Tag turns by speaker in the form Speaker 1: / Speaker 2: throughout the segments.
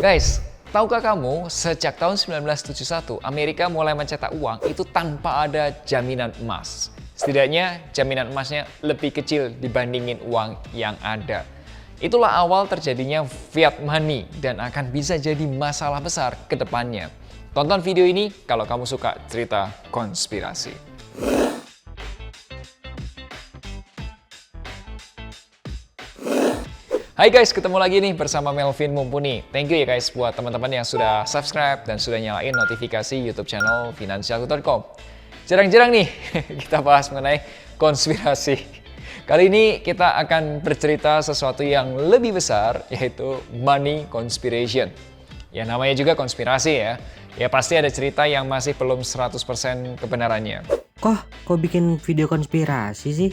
Speaker 1: Guys, tahukah kamu sejak tahun 1971 Amerika mulai mencetak uang itu tanpa ada jaminan emas. Setidaknya jaminan emasnya lebih kecil dibandingin uang yang ada. Itulah awal terjadinya fiat money dan akan bisa jadi masalah besar ke depannya. Tonton video ini kalau kamu suka cerita konspirasi. Hai guys, ketemu lagi nih bersama Melvin Mumpuni. Thank you ya guys buat teman-teman yang sudah subscribe dan sudah nyalain notifikasi YouTube channel Finansialku.com. Jarang-jarang nih kita bahas mengenai konspirasi. Kali ini kita akan bercerita sesuatu yang lebih besar, yaitu money conspiration. Ya namanya juga konspirasi ya. Ya pasti ada cerita yang masih belum 100% kebenarannya.
Speaker 2: Kok bikin video konspirasi sih?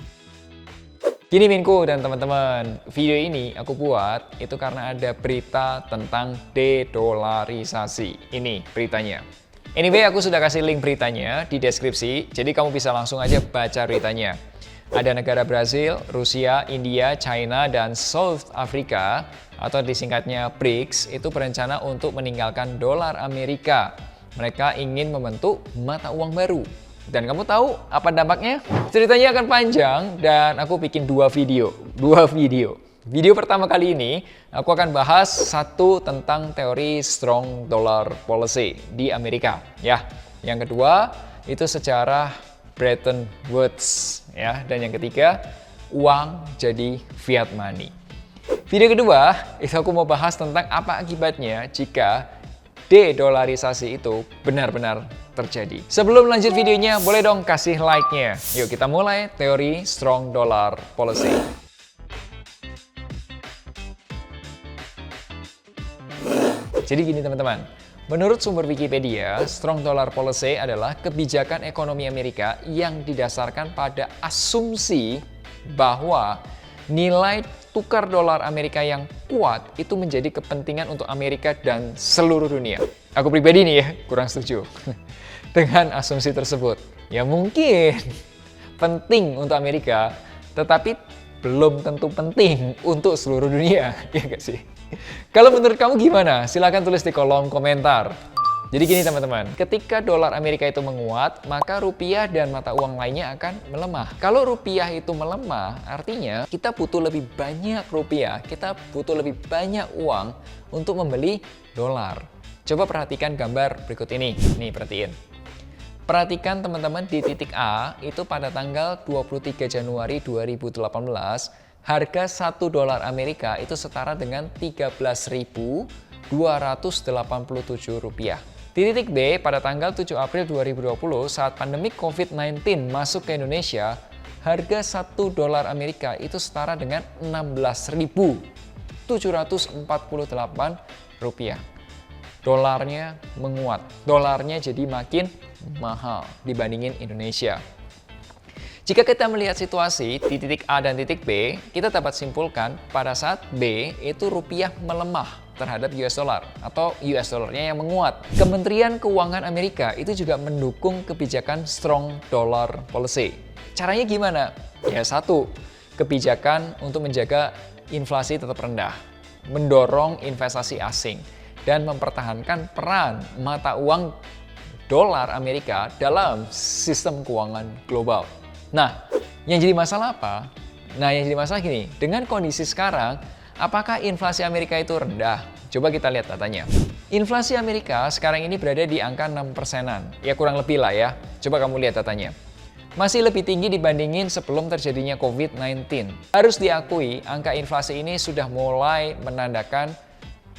Speaker 1: Gini Minku dan teman-teman, video ini aku buat itu karena ada berita tentang dedolarisasi. Ini beritanya. Anyway, aku sudah kasih link beritanya di deskripsi, jadi kamu bisa langsung aja baca beritanya. Ada negara Brazil, Rusia, India, China, dan South Africa, atau disingkatnya BRICS, itu berencana untuk meninggalkan dolar Amerika. Mereka ingin membentuk mata uang baru. Dan kamu tahu apa dampaknya? Ceritanya akan panjang dan aku bikin dua video. Video pertama kali ini, aku akan bahas satu tentang teori strong dollar policy di Amerika. Ya, yang kedua itu sejarah Bretton Woods. Ya, dan yang ketiga uang jadi fiat money. Video kedua itu aku mau bahas tentang apa akibatnya jika dedolarisasi itu benar-benar terjadi. Sebelum lanjut videonya, boleh dong kasih like-nya. Yuk kita mulai teori strong dollar policy. Jadi gini teman-teman, menurut sumber Wikipedia, strong dollar policy adalah kebijakan ekonomi Amerika yang didasarkan pada asumsi bahwa nilai tukar dolar Amerika yang kuat itu menjadi kepentingan untuk Amerika dan seluruh dunia. Aku pribadi nih ya, kurang setuju dengan asumsi tersebut. Ya mungkin penting untuk Amerika, tetapi belum tentu penting untuk seluruh dunia, ya gak sih? Kalau menurut kamu gimana? Silahkan tulis di kolom komentar. Jadi gini teman-teman, ketika dolar Amerika itu menguat, maka rupiah dan mata uang lainnya akan melemah. Kalau rupiah itu melemah, artinya kita butuh lebih banyak rupiah, kita butuh lebih banyak uang untuk membeli dolar. Coba perhatikan gambar berikut ini. Nih, perhatiin. Perhatikan teman-teman di titik A, itu pada tanggal 23 Januari 2018, harga 1 dolar Amerika itu setara dengan 13.287 rupiah. Di titik B, pada tanggal 7 April 2020, saat pandemi COVID-19 masuk ke Indonesia, harga 1 dolar Amerika itu setara dengan 16.748 rupiah. Dolarnya menguat, dolarnya jadi makin mahal dibandingin Indonesia. Jika kita melihat situasi di titik A dan titik B, kita dapat simpulkan pada saat B itu rupiah melemah terhadap US dollar atau US dollarnya yang menguat. Kementerian Keuangan Amerika itu juga mendukung kebijakan strong dollar policy. Caranya gimana? Ya satu, kebijakan untuk menjaga inflasi tetap rendah, mendorong investasi asing, dan mempertahankan peran mata uang dolar Amerika dalam sistem keuangan global. Nah, yang jadi masalah apa? Nah, yang jadi masalah gini, dengan kondisi sekarang, apakah inflasi Amerika itu rendah? Coba kita lihat datanya. Inflasi Amerika sekarang ini berada di angka 6%-an. Ya kurang lebih lah ya. Coba kamu lihat datanya. Masih lebih tinggi dibandingin sebelum terjadinya COVID-19. Harus diakui, angka inflasi ini sudah mulai menandakan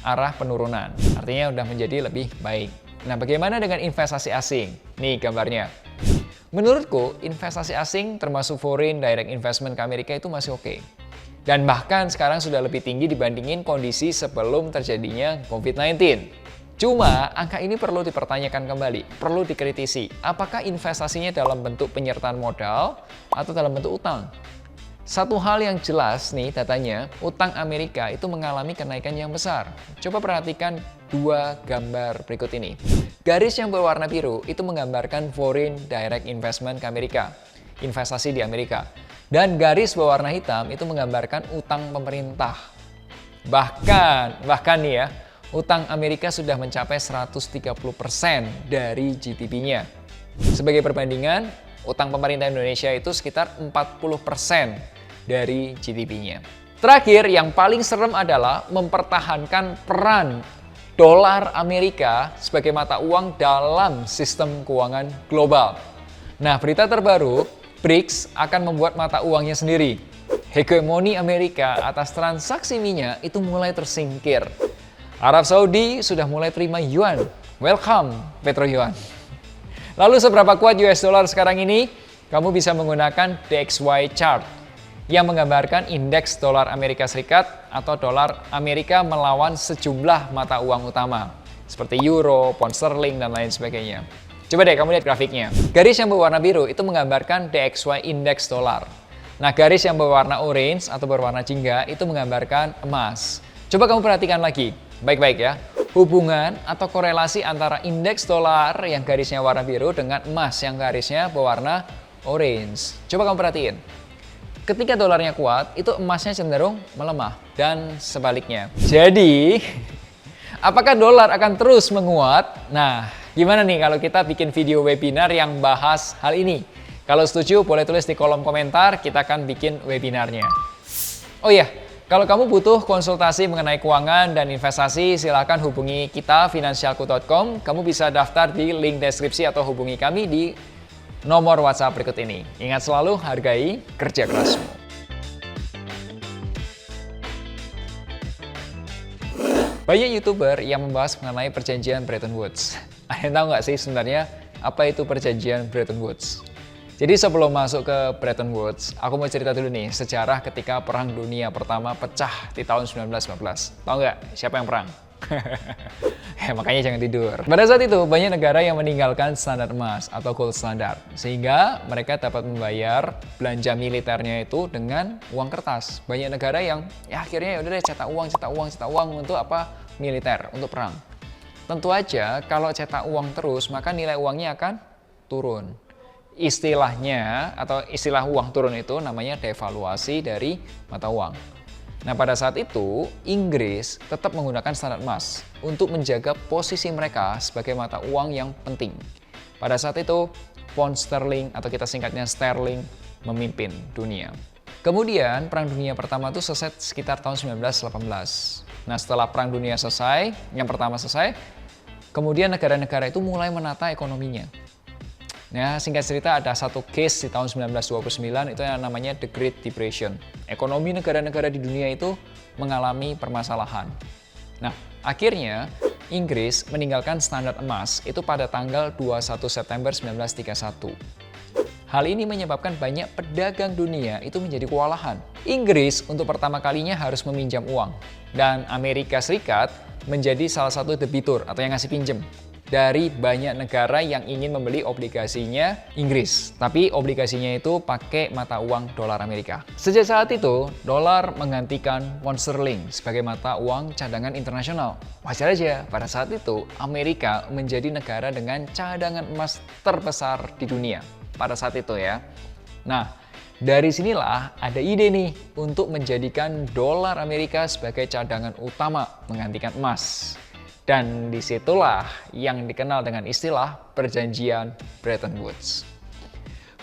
Speaker 1: arah penurunan. Artinya sudah menjadi lebih baik. Nah, bagaimana dengan investasi asing? Nih gambarnya. Menurutku, investasi asing termasuk foreign direct investment ke Amerika itu masih oke. Dan bahkan sekarang sudah lebih tinggi dibandingin kondisi sebelum terjadinya COVID-19. Cuma, angka ini perlu dipertanyakan kembali, perlu dikritisi. Apakah investasinya dalam bentuk penyertaan modal atau dalam bentuk utang? Satu hal yang jelas nih datanya, utang Amerika itu mengalami kenaikan yang besar. Coba perhatikan dua gambar berikut ini. Garis yang berwarna biru itu menggambarkan foreign direct investment ke Amerika, investasi di Amerika. Dan garis berwarna hitam itu menggambarkan utang pemerintah. Bahkan nih ya, utang Amerika sudah mencapai 130% dari GDP-nya. Sebagai perbandingan, utang pemerintah Indonesia itu sekitar 40% dari GDP-nya. Terakhir, yang paling serem adalah mempertahankan peran dolar Amerika sebagai mata uang dalam sistem keuangan global. Nah, berita terbaru, BRICS akan membuat mata uangnya sendiri. Hegemoni Amerika atas transaksi minyak itu mulai tersingkir. Arab Saudi sudah mulai terima yuan. Welcome, Petro Yuan. Lalu seberapa kuat US dollar sekarang ini? Kamu bisa menggunakan DXY chart yang menggambarkan indeks dolar Amerika Serikat atau dolar Amerika melawan sejumlah mata uang utama seperti euro, pound sterling, dan lain sebagainya. Coba deh kamu lihat grafiknya. Garis yang berwarna biru itu menggambarkan DXY indeks dolar. Nah, garis yang berwarna orange atau berwarna jingga itu menggambarkan emas. Coba kamu perhatikan lagi, baik-baik ya. Hubungan atau korelasi antara indeks dolar yang garisnya warna biru dengan emas yang garisnya berwarna orange. Coba kamu perhatiin. Ketika dolarnya kuat, itu emasnya cenderung melemah dan sebaliknya. Jadi, apakah dolar akan terus menguat? Nah, gimana nih kalau kita bikin video webinar yang bahas hal ini? Kalau setuju, boleh tulis di kolom komentar, kita akan bikin webinarnya. Oh iya, kalau kamu butuh konsultasi mengenai keuangan dan investasi, silakan hubungi kita finansialku.com. Kamu bisa daftar di link deskripsi atau hubungi kami di nomor WhatsApp berikut ini. Ingat selalu hargai kerja kerasmu. Banyak YouTuber yang membahas mengenai perjanjian Bretton Woods. Ada yang tahu nggak sih sebenarnya apa itu perjanjian Bretton Woods? Jadi sebelum masuk ke Bretton Woods, aku mau cerita dulu nih sejarah ketika Perang Dunia Pertama pecah di tahun 1914. Tahu nggak siapa yang perang? Makanya jangan tidur. Pada saat itu, banyak negara yang meninggalkan standar emas atau gold standard. Sehingga mereka dapat membayar belanja militernya itu dengan uang kertas. Banyak negara yang akhirnya udah deh cetak uang untuk apa? Militer, untuk perang. Tentu aja kalau cetak uang terus, maka nilai uangnya akan turun. Istilahnya atau istilah uang turun itu namanya devaluasi dari mata uang. Nah, pada saat itu, Inggris tetap menggunakan standar emas untuk menjaga posisi mereka sebagai mata uang yang penting. Pada saat itu, pound sterling atau kita singkatnya sterling memimpin dunia. Kemudian, Perang Dunia Pertama itu selesai sekitar tahun 1918. Nah, setelah Perang Dunia selesai, yang pertama selesai, kemudian negara-negara itu mulai menata ekonominya. Nah, singkat cerita ada satu case di tahun 1929 itu yang namanya The Great Depression. Ekonomi negara-negara di dunia itu mengalami permasalahan. Nah, akhirnya Inggris meninggalkan standar emas itu pada tanggal 21 September 1931. Hal ini menyebabkan banyak pedagang dunia itu menjadi kewalahan. Inggris untuk pertama kalinya harus meminjam uang. Dan Amerika Serikat menjadi salah satu debitur atau yang ngasih pinjem dari banyak negara yang ingin membeli obligasinya Inggris. Tapi obligasinya itu pakai mata uang dolar Amerika. Sejak saat itu, dolar menggantikan pound sterling sebagai mata uang cadangan internasional. Wajar aja, pada saat itu Amerika menjadi negara dengan cadangan emas terbesar di dunia. Pada saat itu ya. Nah, dari sinilah ada ide nih untuk menjadikan dolar Amerika sebagai cadangan utama menggantikan emas. Dan disitulah yang dikenal dengan istilah Perjanjian Bretton Woods.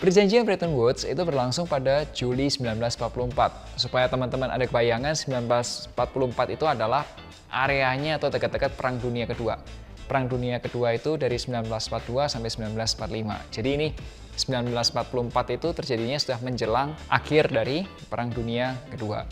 Speaker 1: Perjanjian Bretton Woods itu berlangsung pada Juli 1944. Supaya teman-teman ada kebayangan, 1944 itu adalah areanya atau dekat-dekat Perang Dunia Kedua. Perang Dunia Kedua itu dari 1942 sampai 1945. Jadi ini 1944 itu terjadinya sudah menjelang akhir dari Perang Dunia Kedua.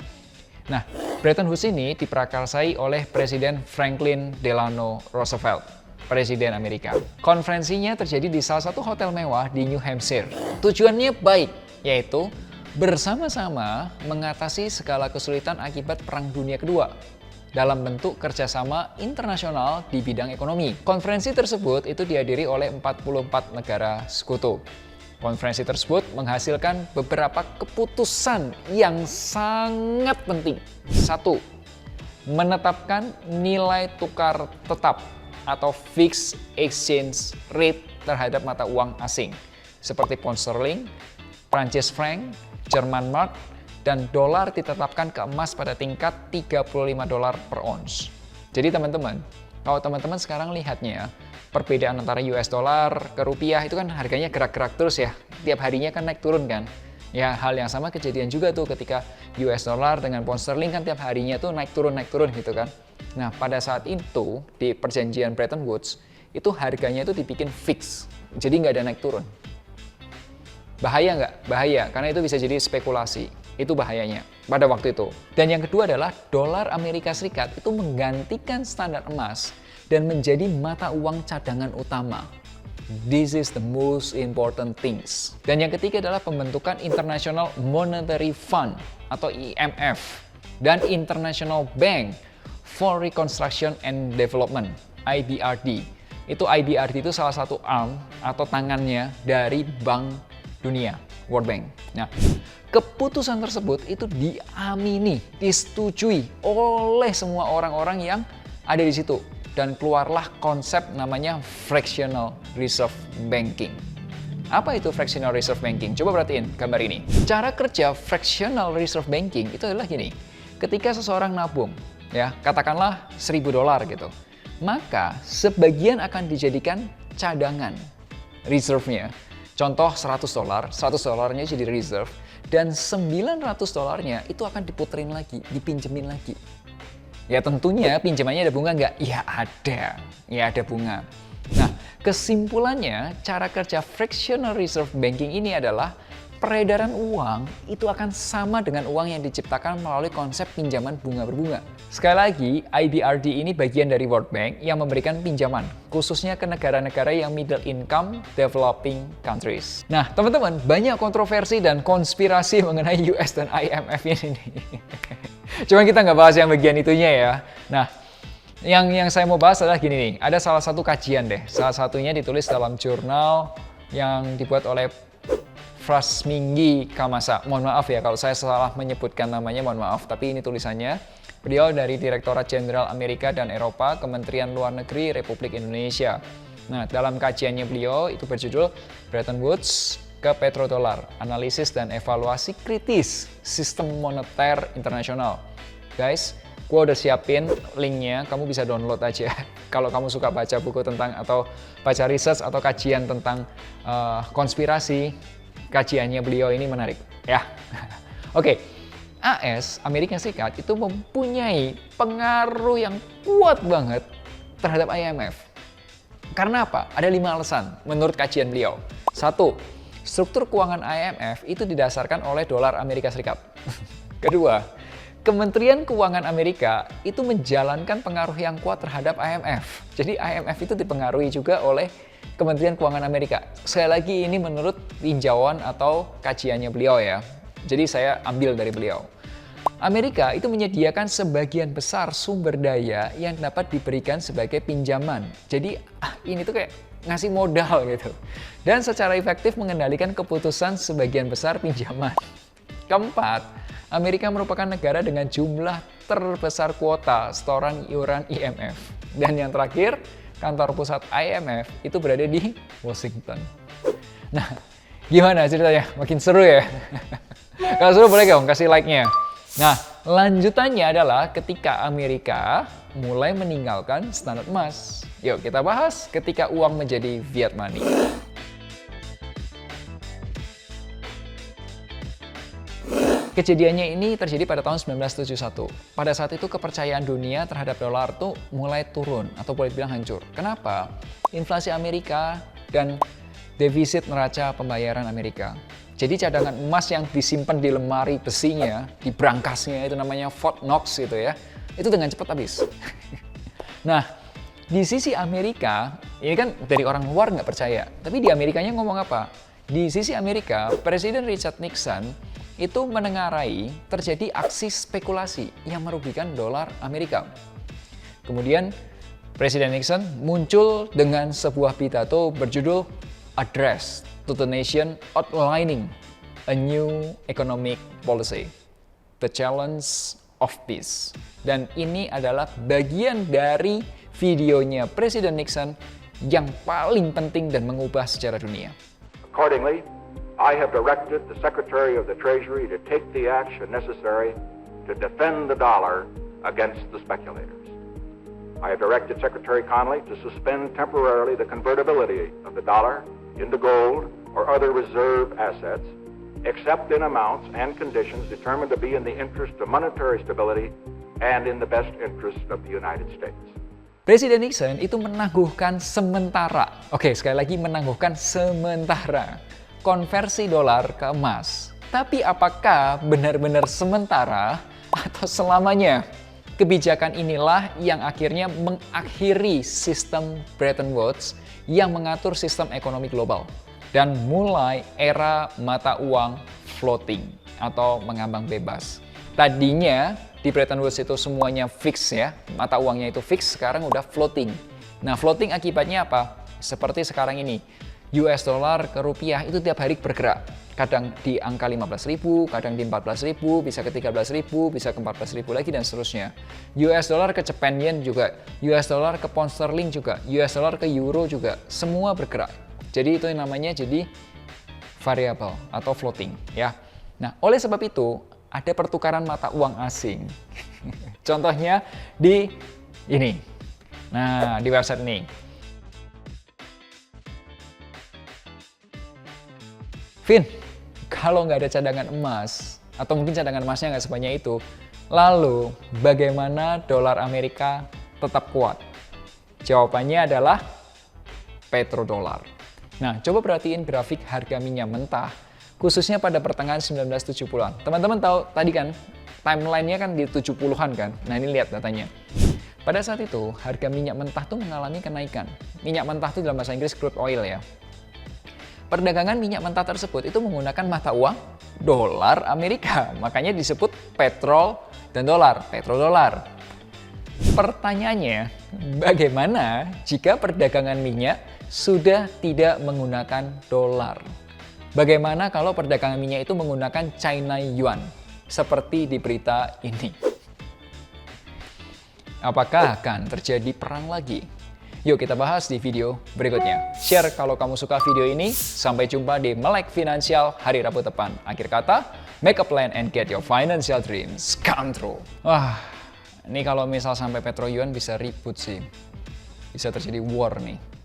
Speaker 1: Nah, Bretton Woods ini diprakarsai oleh Presiden Franklin Delano Roosevelt, Presiden Amerika. Konferensinya terjadi di salah satu hotel mewah di New Hampshire. Tujuannya baik, yaitu bersama-sama mengatasi segala kesulitan akibat Perang Dunia Kedua dalam bentuk kerjasama internasional di bidang ekonomi. Konferensi tersebut itu dihadiri oleh 44 negara sekutu. Konferensi tersebut menghasilkan beberapa keputusan yang sangat penting. 1. Menetapkan nilai tukar tetap atau fixed exchange rate terhadap mata uang asing seperti pound sterling, Prancis franc, Jerman mark, dan dolar ditetapkan ke emas pada tingkat $35 per ons. Jadi teman-teman, kalau teman-teman sekarang lihatnya, perbedaan antara US dollar ke rupiah itu kan harganya gerak-gerak terus ya. Tiap harinya kan naik turun kan. Ya, hal yang sama kejadian juga tuh ketika US dollar dengan pound sterling kan tiap harinya tuh naik turun gitu kan. Nah, pada saat itu di perjanjian Bretton Woods, itu harganya itu dibikin fix. Jadi nggak ada naik turun. Bahaya nggak? Bahaya, karena itu bisa jadi spekulasi. Itu bahayanya pada waktu itu. Dan yang kedua adalah dolar Amerika Serikat itu menggantikan standar emas dan menjadi mata uang cadangan utama. This is the most important things. Dan yang ketiga adalah pembentukan International Monetary Fund atau IMF dan International Bank for Reconstruction and Development, IBRD. IBRD itu salah satu arm atau tangannya dari Bank Dunia, World Bank. Nah, keputusan tersebut itu diamini, disetujui oleh semua orang-orang yang ada di situ. Dan keluarlah konsep namanya fractional reserve banking. Apa itu fractional reserve banking? Coba perhatiin gambar ini. Cara kerja fractional reserve banking itu adalah gini. Ketika seseorang nabung, ya katakanlah $1.000 gitu, maka sebagian akan dijadikan cadangan reserve-nya. Contoh $100, $100-nya jadi reserve, dan $900-nya itu akan diputerin lagi, dipinjemin lagi. Ya tentunya pinjamannya ada bunga nggak? Ya ada bunga. Nah, kesimpulannya cara kerja fractional reserve banking ini adalah peredaran uang itu akan sama dengan uang yang diciptakan melalui konsep pinjaman bunga berbunga. Sekali lagi, IBRD ini bagian dari World Bank yang memberikan pinjaman, khususnya ke negara-negara yang middle income developing countries. Nah, teman-teman, banyak kontroversi dan konspirasi mengenai US dan IMF ini nih. Cuma kita nggak bahas yang bagian itunya ya. Nah, yang saya mau bahas adalah gini nih. Ada salah satu kajian deh. Salah satunya ditulis dalam jurnal yang dibuat oleh Frasminggi Kamasa. Mohon maaf ya kalau saya salah menyebutkan namanya, mohon maaf. Tapi ini tulisannya. Beliau dari Direktorat Jenderal Amerika dan Eropa, Kementerian Luar Negeri Republik Indonesia. Nah, dalam kajiannya beliau itu berjudul Bretton Woods ke Petrodolar, Analisis dan Evaluasi Kritis Sistem Moneter Internasional. Guys, gue udah siapin linknya, kamu bisa download aja. Kalau kamu suka baca buku tentang atau baca research atau kajian tentang konspirasi, kajiannya beliau ini menarik. Ya, oke. Amerika Serikat itu mempunyai pengaruh yang kuat banget terhadap IMF. Karena apa? Ada 5 alasan menurut kajian beliau. 1. Struktur keuangan IMF itu didasarkan oleh dolar Amerika Serikat. Kedua, Kementerian Keuangan Amerika itu menjalankan pengaruh yang kuat terhadap IMF. Jadi IMF itu dipengaruhi juga oleh Kementerian Keuangan Amerika. Sekali lagi ini menurut tinjauan atau kajiannya beliau ya. Jadi saya ambil dari beliau. Amerika itu menyediakan sebagian besar sumber daya yang dapat diberikan sebagai pinjaman. Jadi ini tuh kayak ngasih modal gitu. Dan secara efektif mengendalikan keputusan sebagian besar pinjaman. Keempat, Amerika merupakan negara dengan jumlah terbesar kuota setoran iuran IMF. Dan yang terakhir, kantor pusat IMF itu berada di Washington. Nah, gimana ceritanya? Makin seru ya? Kalau seru boleh dong kasih like-nya. Nah, lanjutannya adalah ketika Amerika mulai meninggalkan standar emas. Yuk kita bahas ketika uang menjadi fiat money. Kejadiannya ini terjadi pada tahun 1971. Pada saat itu kepercayaan dunia terhadap dolar tuh mulai turun atau boleh dibilang hancur. Kenapa? Inflasi Amerika dan defisit neraca pembayaran Amerika. Jadi cadangan emas yang disimpan di lemari besinya, di brankasnya itu namanya Fort Knox gitu ya, itu dengan cepat habis. Nah, di sisi Amerika, ini kan dari orang luar nggak percaya, tapi di Amerikanya ngomong apa? Di sisi Amerika, Presiden Richard Nixon itu menengarai terjadi aksi spekulasi yang merugikan dolar Amerika. Kemudian Presiden Nixon muncul dengan sebuah pidato berjudul Address to the Nation Outlining a New Economic Policy, The Challenge of Peace. Dan ini adalah bagian dari videonya Presiden Nixon yang paling penting dan mengubah sejarah dunia.
Speaker 3: Accordingly, I have directed the Secretary of the Treasury to take the action necessary to defend the dollar against the speculators. I have directed Secretary Connally to suspend temporarily the convertibility of the dollar into gold or other reserve assets, except in amounts and conditions determined to be in the interest of monetary stability and in the best interest of the United States.
Speaker 1: Presiden Nixon itu menangguhkan sementara, sekali lagi menangguhkan sementara, konversi dolar ke emas. Tapi apakah benar-benar sementara atau selamanya? Kebijakan inilah yang akhirnya mengakhiri sistem Bretton Woods yang mengatur sistem ekonomi global dan mulai era mata uang floating atau mengambang bebas. Tadinya di Bretton Woods itu semuanya fix ya, mata uangnya itu fix, sekarang udah floating. Nah, floating akibatnya apa? Seperti sekarang ini, US dollar ke rupiah itu tiap hari bergerak. Kadang di angka 15.000, kadang di 14.000, bisa ke 13.000, bisa ke 14.000 lagi dan seterusnya. US dollar ke Japan yen juga, US dollar ke pound sterling juga, US dollar ke euro juga, semua bergerak. Jadi itu yang namanya jadi variable atau floating ya. Nah, oleh sebab itu ada pertukaran mata uang asing. Contohnya di ini. Nah, di website ini. Vin, kalau nggak ada cadangan emas, atau mungkin cadangan emasnya nggak sebanyak itu, lalu bagaimana dolar Amerika tetap kuat? Jawabannya adalah petrodolar. Nah, coba perhatiin grafik harga minyak mentah, khususnya pada pertengahan 1970-an. Teman-teman tahu tadi kan, timeline-nya kan di 70-an kan? Nah, ini lihat datanya. Pada saat itu, harga minyak mentah tuh mengalami kenaikan. Minyak mentah itu dalam bahasa Inggris crude oil ya. Perdagangan minyak mentah tersebut itu menggunakan mata uang dolar Amerika. Makanya disebut petrol dan dolar, petrodolar. Pertanyaannya, bagaimana jika perdagangan minyak sudah tidak menggunakan dolar? Bagaimana kalau perdagangan minyak itu menggunakan China Yuan? Seperti di berita ini. Apakah akan terjadi perang lagi? Yuk kita bahas di video berikutnya. Share kalau kamu suka video ini. Sampai jumpa di Melek Finansial hari Rabu depan. Akhir kata, make a plan and get your financial dreams come true. Wah, ini kalau misal sampai Petro Yuan bisa ribut sih. Bisa terjadi war nih.